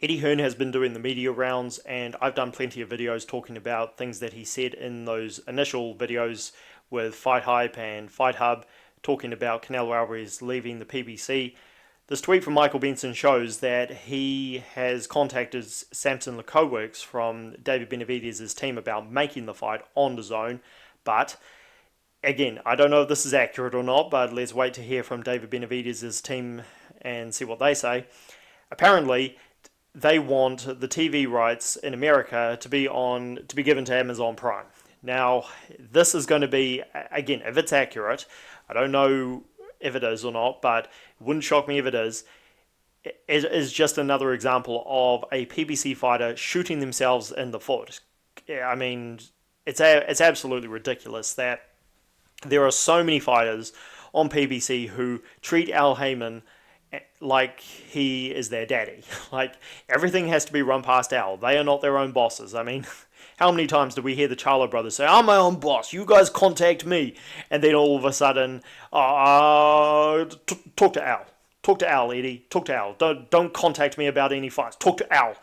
Eddie Hearn has been doing the media rounds, and I've done plenty of videos talking about things that he said in those initial videos with Fight Hype and Fight Hub, talking about Canelo Alvarez leaving the PBC. This tweet from Michael Benson shows that he has contacted Samson Lekowicz from David Benavidez's team about making the fight on DAZN, but again, I don't know if this is accurate or not, but let's wait to hear from David Benavidez's team and see what they say. Apparently, they want the TV rights in America to be given to Amazon Prime. Now, this is going to be, again, if it's accurate, I don't know if it is or not, but it wouldn't shock me if it is. It is just another example of a PBC fighter shooting themselves in the foot. I mean, it's absolutely ridiculous that there are so many fighters on PBC who treat Al Haymon like he is their daddy. Like, everything has to be run past Al. They are not their own bosses. I mean, how many times do we hear the Charlo brothers say, I'm my own boss, you guys contact me, and then all of a sudden, talk to Al. Talk to Al, Eddie. Talk to Al. Don't contact me about any fights. Talk to Al.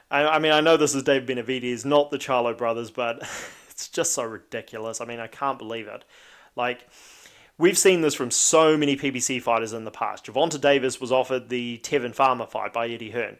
I mean, I know this is Dave Benavidez, not the Charlo brothers, but it's just so ridiculous. I mean, I can't believe it. Like, we've seen this from so many PBC fighters in the past. Gervonta Davis was offered the Tevin Farmer fight by Eddie Hearn.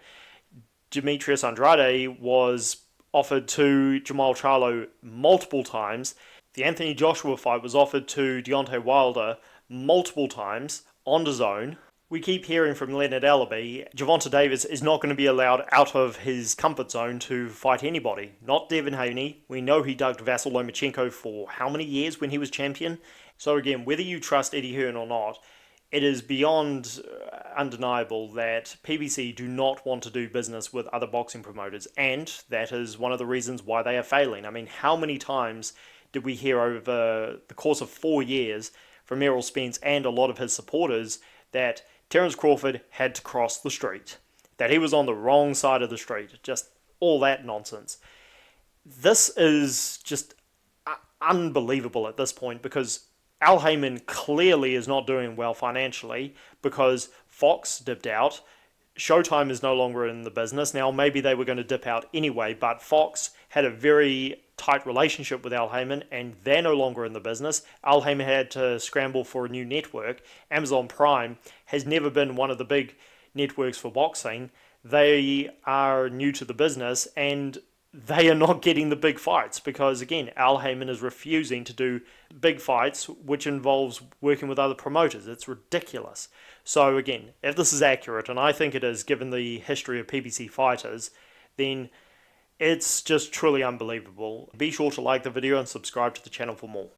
Demetrius Andrade was offered to Jamal Charlo multiple times. The Anthony Joshua fight was offered to Deontay Wilder multiple times on DAZN. We keep hearing from Leonard Allaby, Gervonta Davis is not going to be allowed out of his comfort zone to fight anybody. Not Devin Haney. We know he ducked Vasyl Lomachenko for how many years when he was champion? So again, whether you trust Eddie Hearn or not, it is beyond undeniable that PBC do not want to do business with other boxing promoters, and that is one of the reasons why they are failing. I mean, how many times did we hear over the course of 4 years from Errol Spence and a lot of his supporters that Terence Crawford had to cross the street, that he was on the wrong side of the street, just all that nonsense. This is just unbelievable at this point, because Al Haymon clearly is not doing well financially because Fox dipped out. Showtime is no longer in the business. Now, maybe they were going to dip out anyway, but Fox had a very tight relationship with Al Haymon, and they're no longer in the business. Al Haymon had to scramble for a new network. Amazon Prime has never been one of the big networks for boxing. They are new to the business, and they are not getting the big fights because, again, Al Haymon is refusing to do big fights, which involves working with other promoters. It's ridiculous. So, again, if this is accurate, and I think it is given the history of PBC fighters, then it's just truly unbelievable. Be sure to like the video and subscribe to the channel for more.